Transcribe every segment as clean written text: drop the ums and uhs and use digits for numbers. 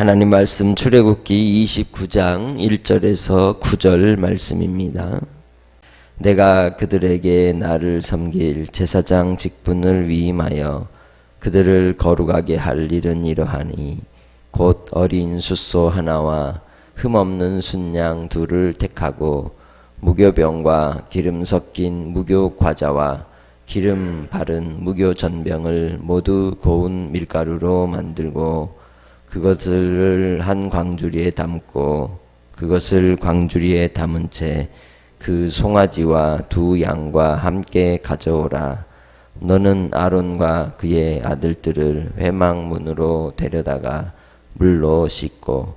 하나님 말씀 출애굽기 29장 1절에서 9절 말씀입니다. 내가 그들에게 나를 섬길 제사장 직분을 위임하여 그들을 거룩하게 할 일은 이러하니 곧 어린 숫소 하나와 흠없는 순양 둘을 택하고 무교병과 기름 섞인 무교 과자와 기름 바른 무교 전병을 모두 고운 밀가루로 만들고 그것을 한 광주리에 담고 그것을 광주리에 담은 채 그 송아지와 두 양과 함께 가져오라. 너는 아론과 그의 아들들을 회막문으로 데려다가 물로 씻고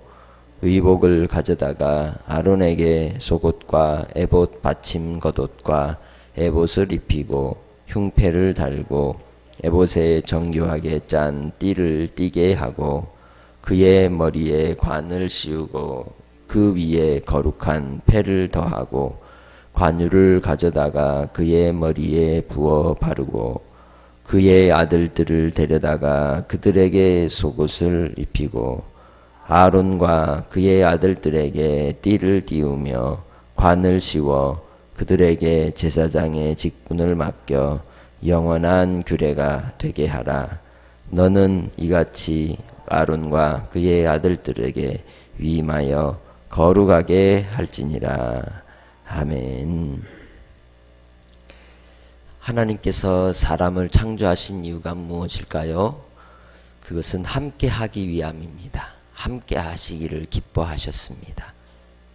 의복을 가져다가 아론에게 속옷과 에봇 받침 겉옷과 에봇을 입히고 흉패를 달고 에봇에 정교하게 짠 띠를 띠게 하고 그의 머리에 관을 씌우고 그 위에 거룩한 패를 더하고 관유를 가져다가 그의 머리에 부어 바르고 그의 아들들을 데려다가 그들에게 속옷을 입히고 아론과 그의 아들들에게 띠를 띠우며 관을 씌워 그들에게 제사장의 직분을 맡겨 영원한 규례가 되게 하라. 너는 이같이 아론과 그의 아들들에게 위임하여 거룩하게 할지니라. 아멘. 하나님께서 사람을 창조하신 이유가 무엇일까요? 그것은 함께 하기 위함입니다. 함께 하시기를 기뻐하셨습니다.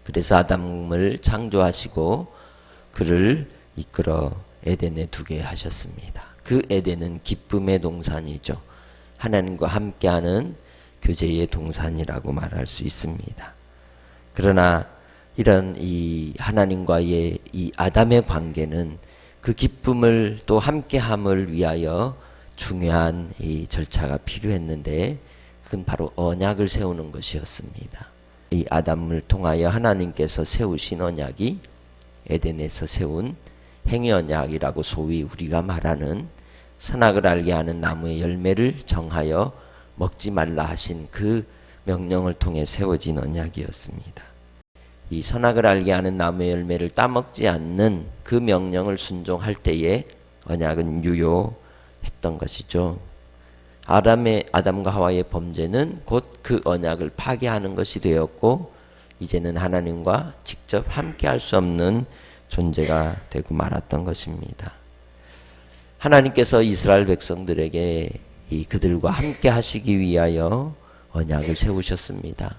그래서 아담을 창조하시고 그를 이끌어 에덴에 두게 하셨습니다. 그 에덴은 기쁨의 동산이죠. 하나님과 함께하는 교제의 동산이라고 말할 수 있습니다. 그러나 이런 이 하나님과의 이 아담의 관계는 그 기쁨을 또 함께함을 위하여 중요한 이 절차가 필요했는데 그건 바로 언약을 세우는 것이었습니다. 이 아담을 통하여 하나님께서 세우신 언약이 에덴에서 세운 행위 언약이라고 소위 우리가 말하는 선악을 알게 하는 나무의 열매를 정하여 먹지 말라 하신 그 명령을 통해 세워진 언약이었습니다. 이 선악을 알게 하는 나무의 열매를 따먹지 않는 그 명령을 순종할 때에 언약은 유효했던 것이죠. 아담과 하와의 범죄는 곧 그 언약을 파괴하는 것이 되었고 이제는 하나님과 직접 함께할 수 없는 존재가 되고 말았던 것입니다. 하나님께서 이스라엘 백성들에게 그들과 함께 하시기 위하여 언약을 세우셨습니다.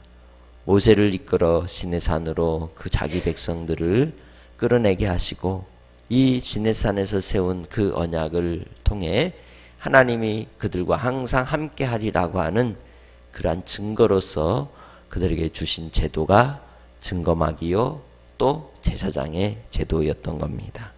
모세를 이끌어 시내산으로 그 자기 백성들을 끌어내게 하시고 이 시내산에서 세운 그 언약을 통해 하나님이 그들과 항상 함께 하리라고 하는 그러한 증거로서 그들에게 주신 제도가 증거막이요 또 제사장의 제도였던 겁니다.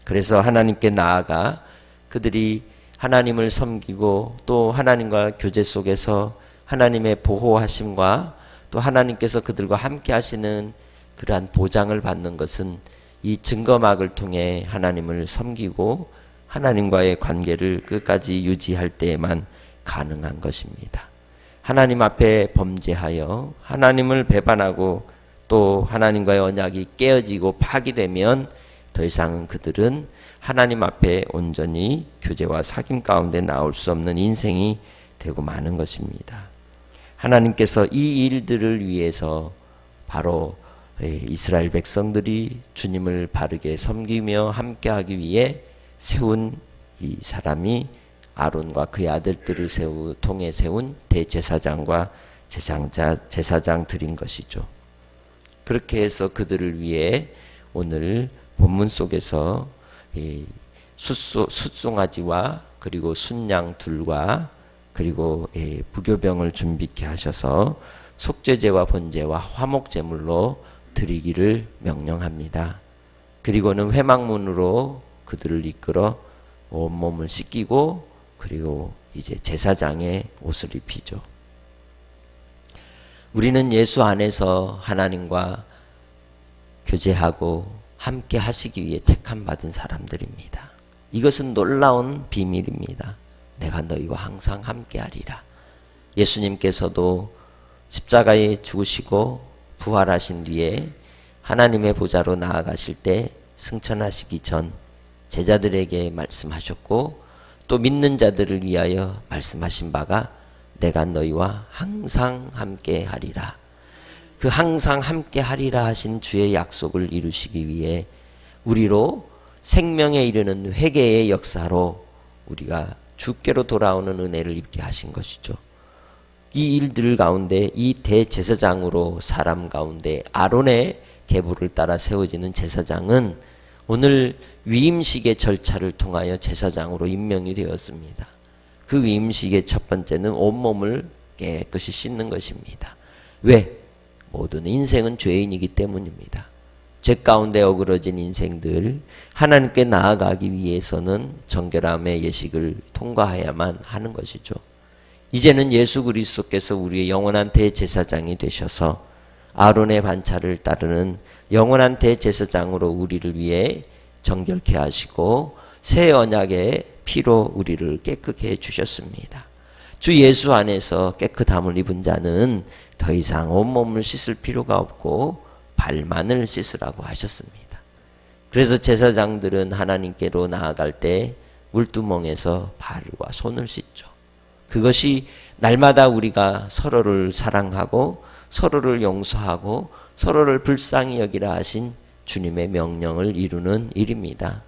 그래서 하나님께 나아가 그들이 하나님을 섬기고 또 하나님과 교제 속에서 하나님의 보호하심과 또 하나님께서 그들과 함께 하시는 그러한 보장을 받는 것은 이 증거막을 통해 하나님을 섬기고 하나님과의 관계를 끝까지 유지할 때에만 가능한 것입니다. 하나님 앞에 범죄하여 하나님을 배반하고 또 하나님과의 언약이 깨어지고 파기되면 더 이상 그들은 하나님 앞에 온전히 교제와 사귐 가운데 나올 수 없는 인생이 되고 마는 것입니다. 하나님께서 이 일들을 위해서 바로 이스라엘 백성들이 주님을 바르게 섬기며 함께하기 위해 세운 이 사람이 아론과 그의 아들들을 통해 세운 대제사장과 제사장들인 것이죠. 그렇게 해서 그들을 위해 오늘 본문 속에서 숫송아지와 그리고 순양 둘과 그리고 부교병을 준비케 하셔서 속죄제와 번제와 화목제물로 드리기를 명령합니다. 그리고는 회막문으로 그들을 이끌어 온몸을 씻기고 그리고 이제 제사장의 옷을 입히죠. 우리는 예수 안에서 하나님과 교제하고 함께 하시기 위해 택함 받은 사람들입니다. 이것은 놀라운 비밀입니다. 내가 너희와 항상 함께하리라. 예수님께서도 십자가에 죽으시고 부활하신 뒤에 하나님의 보좌로 나아가실 때 승천하시기 전 제자들에게 말씀하셨고 또 믿는 자들을 위하여 말씀하신 바가 내가 너희와 항상 함께 하리라. 그 항상 함께 하리라 하신 주의 약속을 이루시기 위해 우리로 생명에 이르는 회개의 역사로 우리가 주께로 돌아오는 은혜를 입게 하신 것이죠. 이 일들 가운데 이 대제사장으로 사람 가운데 아론의 계보를 따라 세워지는 제사장은 오늘 위임식의 절차를 통하여 제사장으로 임명이 되었습니다. 그 위임식의 첫 번째는 온몸을 깨끗이 씻는 것입니다. 왜? 모든 인생은 죄인이기 때문입니다. 죄 가운데 어그러진 인생들 하나님께 나아가기 위해서는 정결함의 예식을 통과해야만 하는 것이죠. 이제는 예수 그리스도께서 우리의 영원한 대제사장이 되셔서 아론의 반차를 따르는 영원한 대제사장으로 우리를 위해 정결케 하시고 새 언약의 피로 우리를 깨끗게 해주셨습니다. 주 예수 안에서 깨끗함을 입은 자는 더 이상 온몸을 씻을 필요가 없고 발만을 씻으라고 하셨습니다. 그래서 제사장들은 하나님께로 나아갈 때 물두멍에서 발과 손을 씻죠. 그것이 날마다 우리가 서로를 사랑하고 서로를 용서하고 서로를 불쌍히 여기라 하신 주님의 명령을 이루는 일입니다.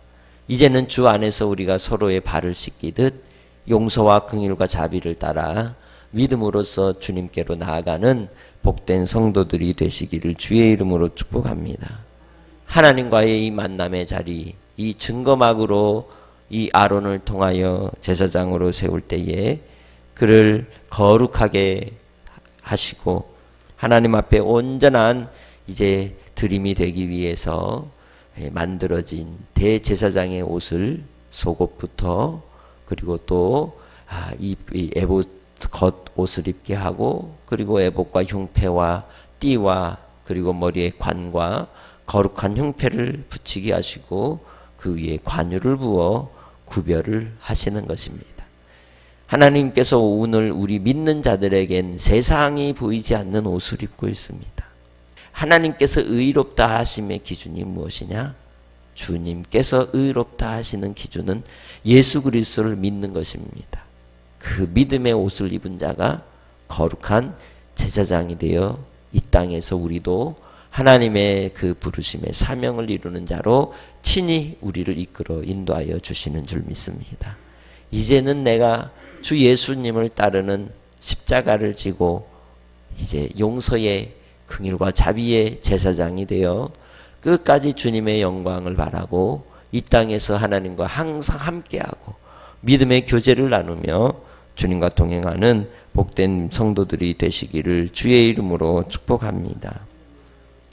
이제는 주 안에서 우리가 서로의 발을 씻기듯 용서와 긍휼과 자비를 따라 믿음으로써 주님께로 나아가는 복된 성도들이 되시기를 주의 이름으로 축복합니다. 하나님과의 이 만남의 자리, 이 증거막으로 이 아론을 통하여 제사장으로 세울 때에 그를 거룩하게 하시고 하나님 앞에 온전한 이제 드림이 되기 위해서 만들어진 대제사장의 옷을 속옷부터 그리고 또 이 에봇 겉 옷을 입게 하고 그리고 에봇과 흉패와 띠와 그리고 머리에 관과 거룩한 흉패를 붙이게 하시고 그 위에 관유를 부어 구별을 하시는 것입니다. 하나님께서 오늘 우리 믿는 자들에겐 세상이 보이지 않는 옷을 입고 있습니다. 하나님께서 의롭다 하심의 기준이 무엇이냐? 주님께서 의롭다 하시는 기준은 예수 그리스도를 믿는 것입니다. 그 믿음의 옷을 입은 자가 거룩한 제사장이 되어 이 땅에서 우리도 하나님의 그 부르심의 사명을 이루는 자로 친히 우리를 이끌어 인도하여 주시는 줄 믿습니다. 이제는 내가 주 예수님을 따르는 십자가를 지고 이제 용서의 긍휼과 자비의 제사장이 되어 끝까지 주님의 영광을 바라고 이 땅에서 하나님과 항상 함께하고 믿음의 교제를 나누며 주님과 동행하는 복된 성도들이 되시기를 주의 이름으로 축복합니다.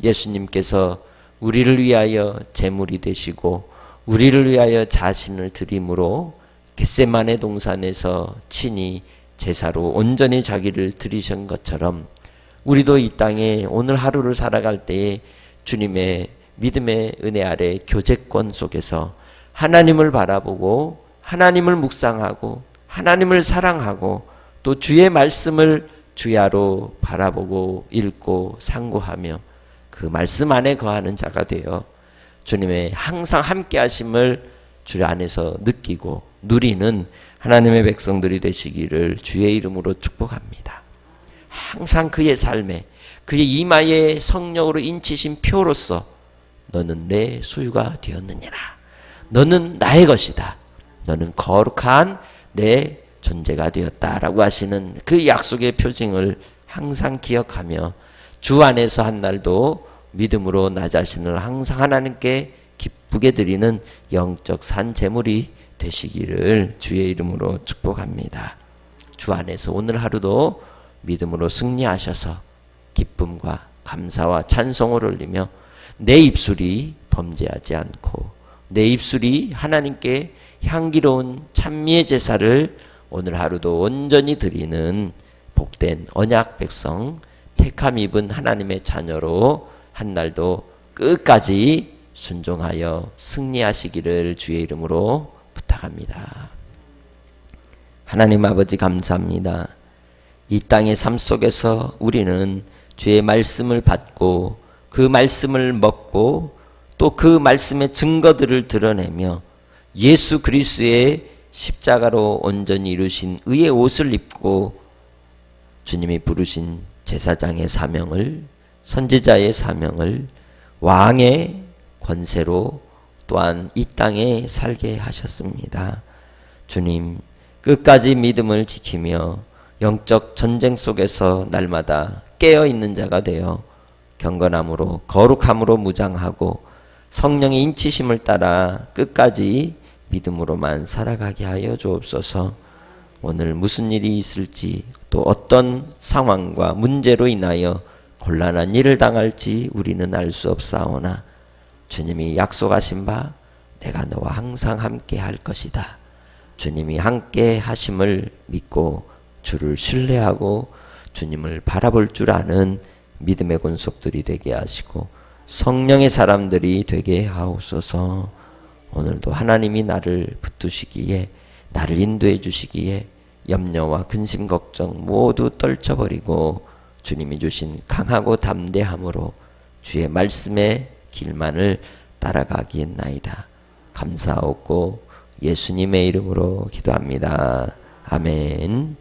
예수님께서 우리를 위하여 제물이 되시고 우리를 위하여 자신을 드림으로 겟세마네 동산에서 친히 제사로 온전히 자기를 드리신 것처럼 우리도 이 땅에 오늘 하루를 살아갈 때에 주님의 믿음의 은혜 아래 교제권 속에서 하나님을 바라보고 하나님을 묵상하고 하나님을 사랑하고 또 주의 말씀을 주야로 바라보고 읽고 상고하며 그 말씀 안에 거하는 자가 되어 주님의 항상 함께 하심을 주 안에서 느끼고 누리는 하나님의 백성들이 되시기를 주의 이름으로 축복합니다. 항상 그의 삶에 그의 이마에 성령으로 인치신 표로서 너는 내 소유가 되었느니라. 너는 나의 것이다. 너는 거룩한 내 존재가 되었다라고 하시는 그 약속의 표징을 항상 기억하며 주 안에서 한 날도 믿음으로 나 자신을 항상 하나님께 기쁘게 드리는 영적 산제물이 되시기를 주의 이름으로 축복합니다. 주 안에서 오늘 하루도 믿음으로 승리하셔서 기쁨과 감사와 찬송을 올리며 내 입술이 범죄하지 않고 내 입술이 하나님께 향기로운 찬미의 제사를 오늘 하루도 온전히 드리는 복된 언약 백성 택함 입은 하나님의 자녀로 한 날도 끝까지 순종하여 승리하시기를 주의 이름으로 부탁합니다. 하나님 아버지 감사합니다. 이 땅의 삶 속에서 우리는 주의 말씀을 받고 그 말씀을 먹고 또 그 말씀의 증거들을 드러내며 예수 그리스도의 십자가로 온전히 이루신 의의 옷을 입고 주님이 부르신 제사장의 사명을, 선지자의 사명을, 왕의 권세로 또한 이 땅에 살게 하셨습니다. 주님, 끝까지 믿음을 지키며 영적 전쟁 속에서 날마다 깨어있는 자가 되어 경건함으로 거룩함으로 무장하고 성령의 인치심을 따라 끝까지 믿음으로만 살아가게 하여 주옵소서. 오늘 무슨 일이 있을지 또 어떤 상황과 문제로 인하여 곤란한 일을 당할지 우리는 알 수 없사오나 주님이 약속하신 바 내가 너와 항상 함께 할 것이다. 주님이 함께 하심을 믿고 주를 신뢰하고 주님을 바라볼 줄 아는 믿음의 권속들이 되게 하시고 성령의 사람들이 되게 하옵소서. 오늘도 하나님이 나를 붙드시기에 나를 인도해 주시기에 염려와 근심 걱정 모두 떨쳐버리고 주님이 주신 강하고 담대함으로 주의 말씀의 길만을 따라가기엔나이다. 감사하옵고 예수님의 이름으로 기도합니다. 아멘.